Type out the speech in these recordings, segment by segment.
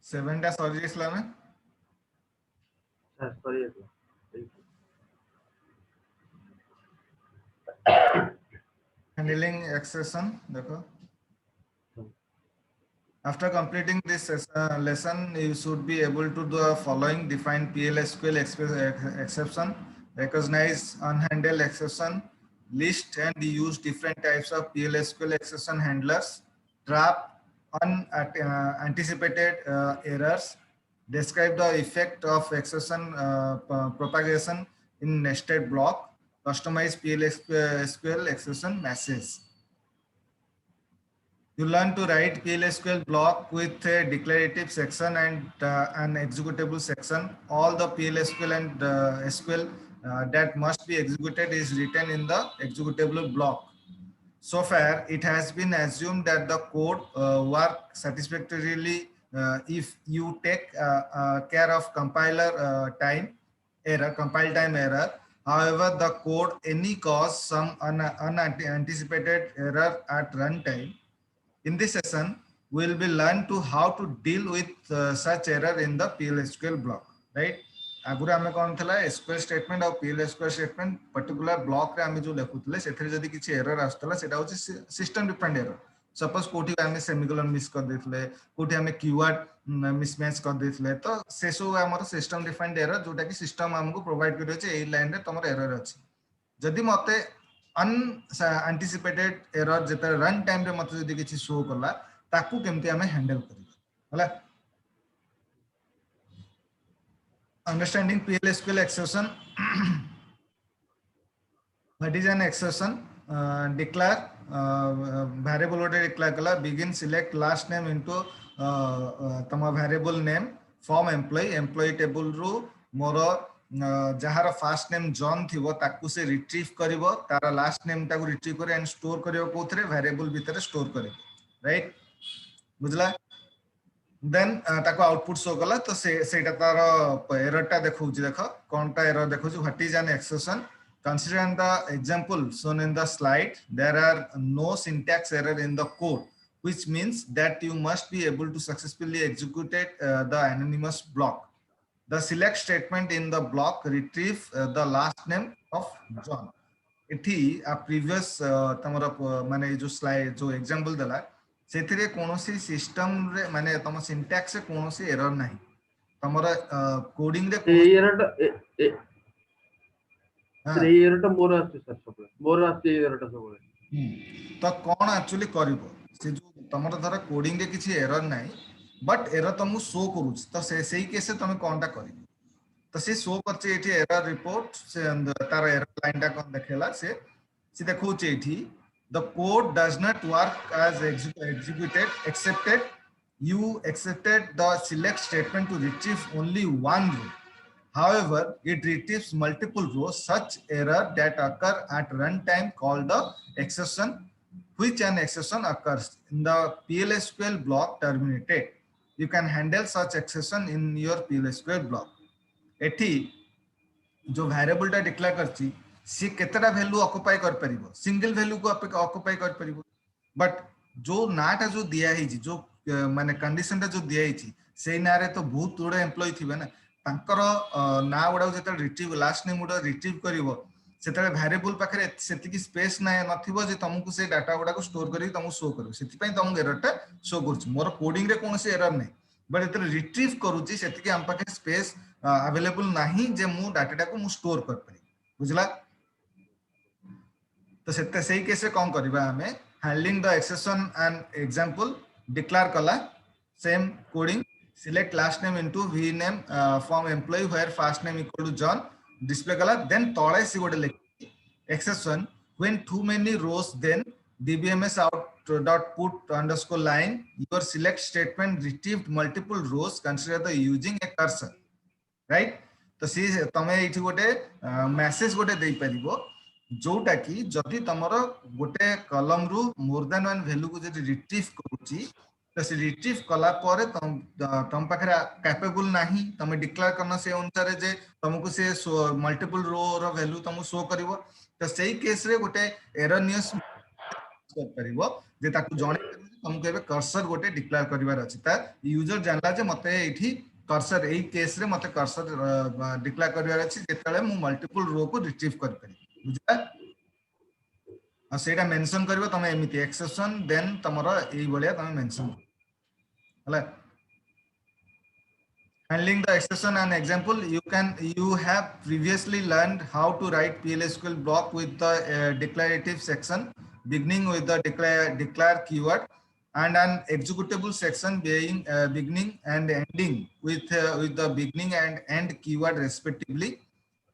7 टा सॉरी इसला ना sorry handling exception देखो after completing this lesson you should be able to do the following: define PL/SQL exception, recognize unhandled exception, list and use different types of PL/SQL exception handlers, trap unanticipated errors, describe the effect of exception propagation in nested block, customize PL/SQL exception message. You learn to write PL/SQL block with a declarative section and an executable section. All the PL/SQL and SQL that must be executed is written in the executable block. So far, it has been assumed that the code works satisfactorily if you take care of compiler compile time error. However, the code any cause some unanticipated error at runtime. In this session, we will be learn to how to deal with such error in the PL/SQL block, right? आगुरी आमे कोन थला SQL statement और PL/SQL statement particular block रे आमे जो लेखुतले सेथरे जदी किछि error आस्तला सेटा होछि सिस्टम डिपेंड एरर. सपोज कोठी आमे सेमिकोलन मिस कर देथले, कोठी आमे कीवर्ड मिसमैच कर देथले, तो से सो हमर सिस्टम डिफाइंड एरर जोटा कि सिस्टम हमको प्रोवाइड करियो छै एई लाइन रे तमर एरर अछि. जदी मते अनएंटिसिपेटेड एरर जेते रन टाइम रे मते जदी किछि शो करला ताकू केमते हमें हैंडल करियो हला. Understanding PL/SQL exception. What is an exception? Declare variable order declare kala begin select last name into tama variable name form employee table ru moro जहार फास्ट नेम जॉन थिबो ताकू से रिट्रीव करिवो तार लास्ट नेम ताकू retrieve करे and store करिवो कोथरे वेरिएबल भीतर स्टोर करे, राइट? बुझला? देन ताको आउटपुट शो कला तो सेटा तार एरर टा देखौछि. देखो कोनटा एरर देखौछि. What is an exception? Considering the example shown in the slide, there are no syntax error in the code, which means that you must be able to successfully execute the anonymous block. The select statement in the block retrieve the last name of John. इठी आ previous तमरा माने जो slide जो example दला सेथिरे कोनोसी system रे माने तम syntax से कोनोसी एरर नाही. तमरा कोडिंग रे एरर एररटा मोर आछि सर सब मोर आछि एररटा सब. तो कोन एक्चुअली करिवो से जो तमरा धर कोडिंग रे किछि एरर नाही बट एरर तुमको शो करूछ तो से सेही केस तमे कोनटा करिवो तो से शो करछे एठी एरर रिपोर्ट से तार एरर लाइन टा कोन देखेला से देखौछे एठी the code does not work as executed excepted you accepted the select statement to retrieve only one row. However, it retrieves multiple rows. Such error that occur at runtime called the exception, which an exception occurs in the PL/SQL block terminated. You can handle such exception in your PL/SQL block. एठी जो variable टा declare करछि सी केतेटा value occupy कर परिबो single value को occupy कर परिबो but जो नाटा जो दिया है जो माने कंडीशन टा जो दिया है सेही ना रे तो बहुत थोड़े एम्प्लॉय थिबे ना तांकर ना उडा जेते रिट्रीव लास्ट नेम उडा रिट्रीव करिवो सेते वेरिएबल पाखरे सेतिकी स्पेस ना नथिबो जे तुमको से डाटा उडा को स्टोर करी तुमको शो करिवो सेति पई तुमको एरर टा शो करछि. मोर कोडिंग रे कोनोसी एरर नै बट एते रिट्रीव करूछि सेतिकी हम पाखे स्पेस अवेलेबल नाही जे मु डाटा टा को मु स्टोर कर परि. बुझला? तो सेते सेही केसे कोन करबा हमें handling the exception and example declare kala same coding select last name into vname from employee where first name equal to John display kala then tole si gote lekhi exception when too many rows then dbms out dot put underscore line your select statement retrieved multiple rows consider the using a cursor right तो सी तमे एठी गोटे message गोटे देई परिबो जोटा कि जदि तमर गोटे कलम रु मोर देन वन वैल्यू को जदि रिट्रीव करूची तो से रिट्रीव कला परे तम पाखरे कैपेबल नाही तमे डिक्लेयर करना से अनुसार जे तुमको से मल्टीपल रो रो वैल्यू तुमको शो करिवो तो सेही केस रे गोटे एरनियस कर परिबो जे ताकू जणे तुमको एबे कर्सर गोटे डिक्लेयर करिवार अछि ता यूजर जानला जे मते एठी कर्सर एई केस रे मते कर्सर डिक्लेयर करिवार अछि जेतले मु मल्टीपल रो को रिट्रीव कर परि बुझला आ सेटा मेंशन करबो तमे एमिति एक्सेप्शन देन तमरो एई बलिया तमे मेंशन हला handling the exception and example you have previously learned how to write PLSQL block with the declarative section beginning with the declare keyword and an executable section being beginning and ending with the beginning and end keyword respectively.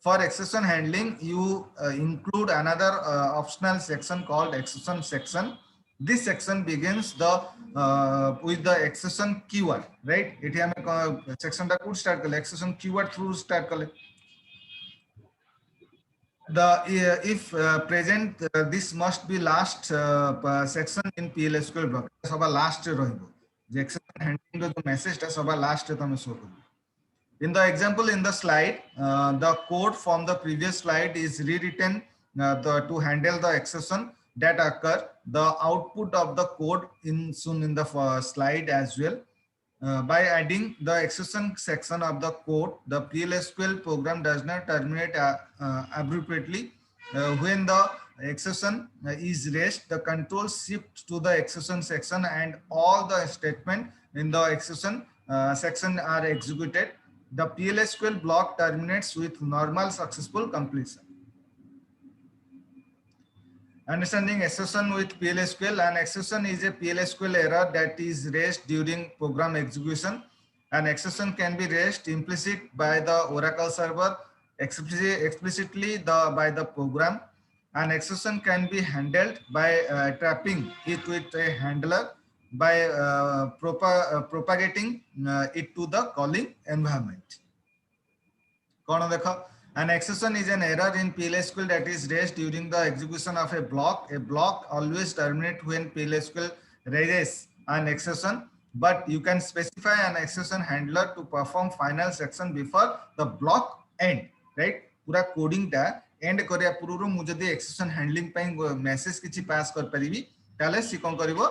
For exception handling you include another optional section called exception section. This section begins the with the exception keyword right it hame section ta could start kale exception keyword through start kale the if present this must be last section in PLSQL block saba last rahibo je exception handling the message ta saba last tame show karibo in the example in the slide the code from the previous slide is rewritten to handle the exception that occur the output of the code in soon in the slide as well by adding the exception section of the code the PLSQL program does not terminate abruptly when the exception is raised the control shifts to the exception section and all the statement in the exception section are executed the PLSQL block terminates with normal successful completion. Understanding exception with PLSQL. An exception is a PLSQL error that is raised during program execution. An exception can be raised implicit by the Oracle server, explicitly by the program. An exception can be handled by trapping it with a handler by propagating it to the calling environment. An exception is an error in PLSQL that is raised during the execution of a block. A block always terminates when PLSQL raises an exception, but you can specify an exception handler to perform final section before the block end. Right? पूरा coding टा end करिया पूर्व मु जदी exception handling ପାଇଁ message किछि pass कर परिबी ताले सी कोन करिवो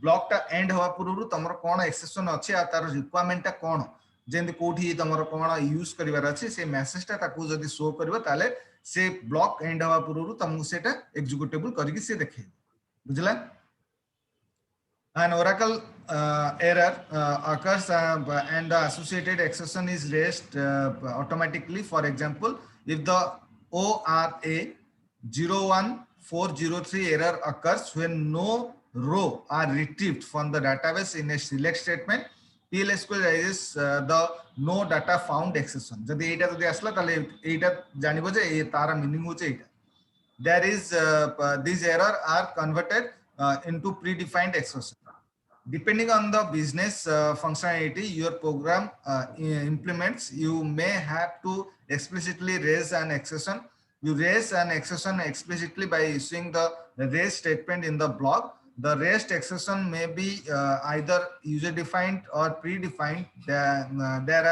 block टा end हवा पूर्व तमरो कोन exception अछि आ तार requirement टा कोन जेंति कोठी तमरो कोन यूज करिवार अछि से मेसेज टा ताकू जदी शो करबो ताले से ब्लॉक एंड हवा पूर्व तमु सेटा एक्जीक्यूटेबल करिकि से देखे बुझला an oracle error occurs and the associated exception is raised automatically for example if the ORA 01403 error occurs when no row are retrieved from the database in a select statement PLSQL raises the no data found exception जदि एटा जदि आसला ताले एटा जानिबो जे ए तारा meaning होचे एटा there is these error are converted into predefined exception depending on the business functionality your program implements you may have to explicitly raise an exception you raise an exception explicitly by issuing the raise statement in the block. The raised exception may be either user-defined or predefined. There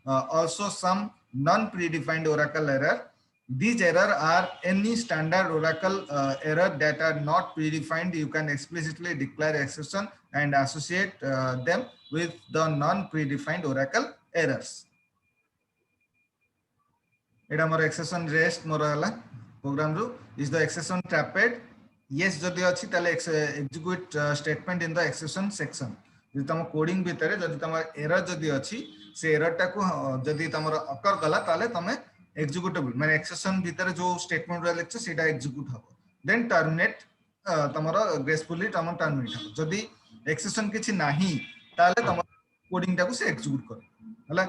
are also some non-predefined Oracle error. These errors are any standard Oracle error that are not predefined. You can explicitly declare exception and associate them with the non-predefined Oracle errors. Eta mor exception raised mor hala program ru is the exception trapped. Yes जदि अछि ताले execute statement in the exception section जदि तम coding भितरे जदि तम error जदि अछि से एरर टा को जदि तमर अकर गला ताले तमे एक्जीक्यूटेबल माने एक्सेप्शन भितरे जो स्टेटमेंट रे लेछ सेटा एक्जीक्यूट हबो देन टर्मिनेट तमरो ग्रेसफुली तम टर्मिनेट हो जदी एक्सेशन किछि नाही ताले तम कोडिंग टाको से एक्जीक्यूट कर हला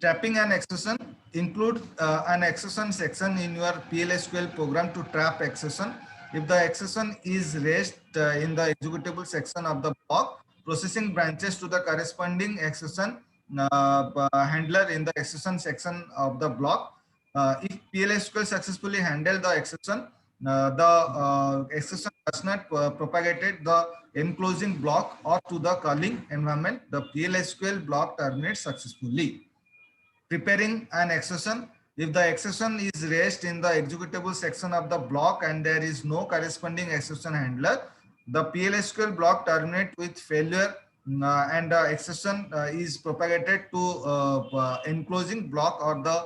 trapping and accession include an accession section in your PLSQL program to trap accession. If the accession is raised in the executable section of the block, processing branches to the corresponding accession handler in the accession section of the block. If PLSQL successfully handle the accession, the accession does not propagated the enclosing block or to the calling environment, the PLSQL block terminates successfully. Preparing an accession. If the accession is raised in the executable section of the block and there is no corresponding accession handler, the PLSQL block terminates with failure and the accession is propagated to enclosing block or the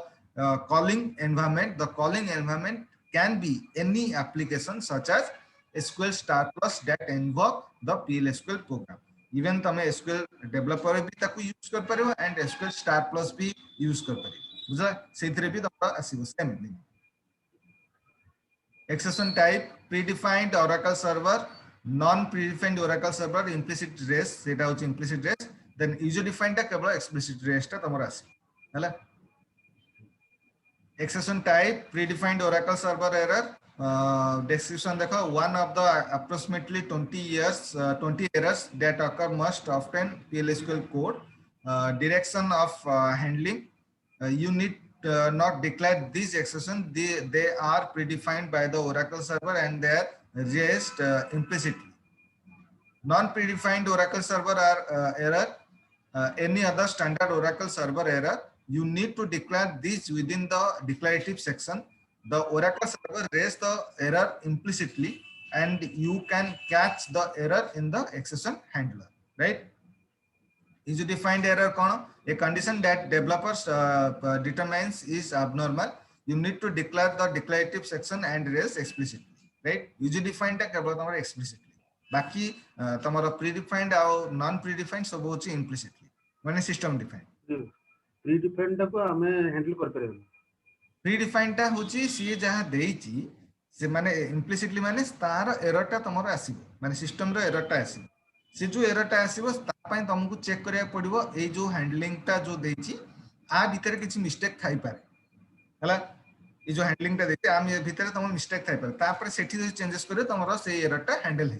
calling environment. The calling environment can be any application such as SQL Star Plus that invoke the PLSQL program. Even तमे SQL developer भी ताकू use कर परियो and SQL star plus भी use कर परियो बुझला सेथरे भी तमरा आसीबो same exception type predefined Oracle server non predefined Oracle server implicit raised सेटा होची implicit raised then user defined टा केवल एक्सप्लिसिट रेस्ट ता तमरा आसी हला exception type predefined Oracle server error description देखो one of the approximately 20 errors that occur most often PLSQL code direction of handling you need not declare these exceptions they are predefined by the Oracle server and they are raised implicitly. Non-predefined Oracle server are error any other standard Oracle server error you need to declare these within the declarative section. The Oracle server raise the error implicitly and you can catch the error in the exception handler, right? Is defined error a condition that developers determines is abnormal. You need to declare the declarative section and raise explicitly, right? User defined explicitly. Baki tamara predefined or non predefined सब होची implicitly. When system defined. Predefined को हमें handle कर पारे predefined टा होची सी जहा देइची से माने इम्प्लिसिटली माने तार एरर टा तमरो आसीबो माने सिस्टम रो एरर टा आसीबो से जो एरर टा आसीबो ता पय तुमको चेक करिया पड़िबो ए जो हैंडलिंग टा जो देइची आ भीतर किछि मिस्टेक थाई पारे हला ए जो हैंडलिंग टा देइची आ भीतर तुम मिस्टेक थाई पारे ता पर सेठी जो चेंजेस करियो तमरो से एरर टा हैंडल हे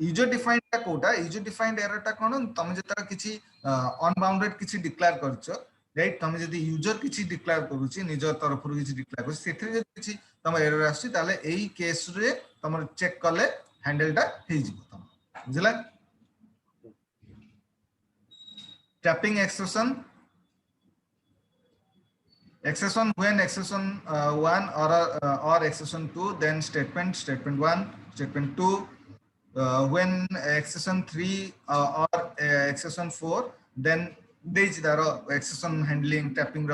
यूजर डिफाइंड टा कोटा यूजर डिफाइंड एरर टा कोन तुम जेतरा किछि अनबाउंडेड किछि डिक्लेयर करछो राइट तुम जदी यूजर किछि डिक्लेयर करूची निज तरफ रु किछि डिक्लेयर कर सेथि जे किछि तुम एरर आसी ताले एई केस रे तुम चेक करले हैंडल टा हे जिवो तुम बुझला trapping accession when exception 1 or exception 2 then statement 1 statement 2 when exception 3 or exception 4 then exception handling trapping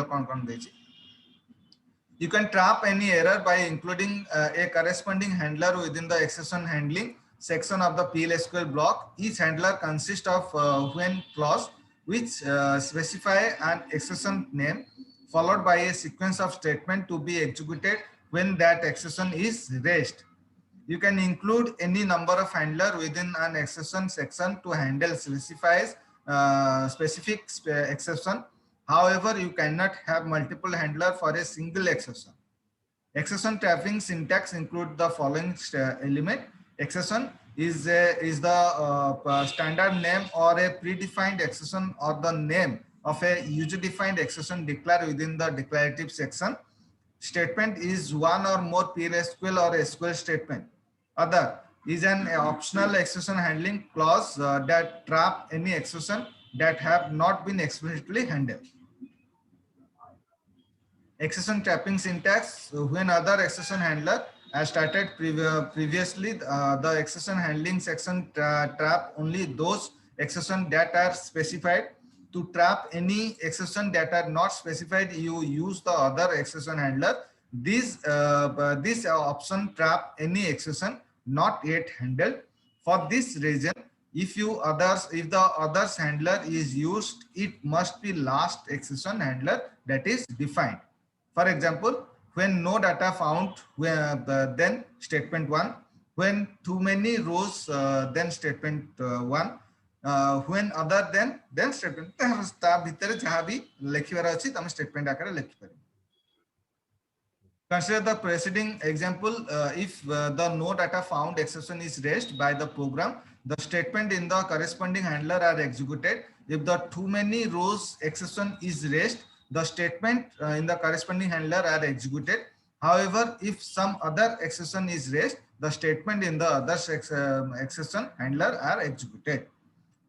you can trap any error by including a corresponding handler within the exception handling section of the PLSQL block. Each handler consists of when clause which specify an exception name followed by a sequence of statement to be executed when that exception is raised. You can include any number of handler within an exception section to handle specific exception. However, you cannot have multiple handler for a single exception. Exception trapping syntax include the following element. Exception is the standard name or a predefined exception or the name of a user-defined exception declared within the declarative section. Statement is one or more PLSQL or SQL statement. Other is an optional exception handling clause that trap any exception that have not been explicitly handled. Exception trapping syntax, when other exception handler as started previously, the exception handling section trap only those exceptions that are specified. To trap any exception that are not specified, you use the other exception handler. This option trap any exception not yet handled. For this reason, if the others handler is used, it must be last exception handler that is defined. For example, when no data found, then statement 1, when too many rows, then statement 1, when other then statement ता भितर जहाँ भी लिखिबार अछि तमे statement आकार लिखि पारि। Consider the preceding example. If the no data found exception is raised by the program, the statement in the corresponding handler are executed. If the too many rows exception is raised, the statement in the corresponding handler are executed. However, if some other exception is raised, the statement in the other exception handler are executed.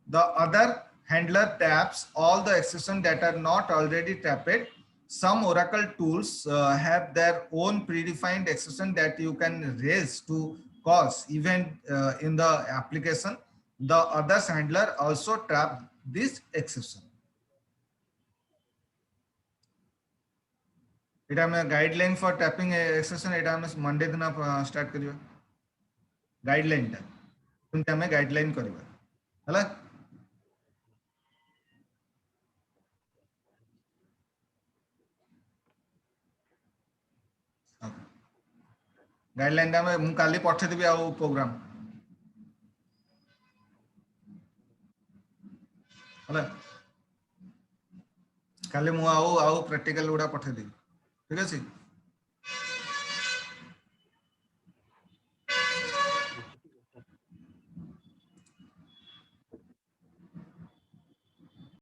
The other handler taps all the exceptions that are not already tapped. Some Oracle tools have their own predefined exception that you can raise to cause event in the application. The others handler also trap this exception. এটা আমি guideline for tapping exception এটা আমি Monday दिन start करियो guideline टा तुम हमें guideline करियो हला गाइडलाइन टा मैं मु काली पठे देबी आ प्रोग्राम हला काली मु आउ प्रैक्टिकल गुडा पठे देबी ठीक अछि।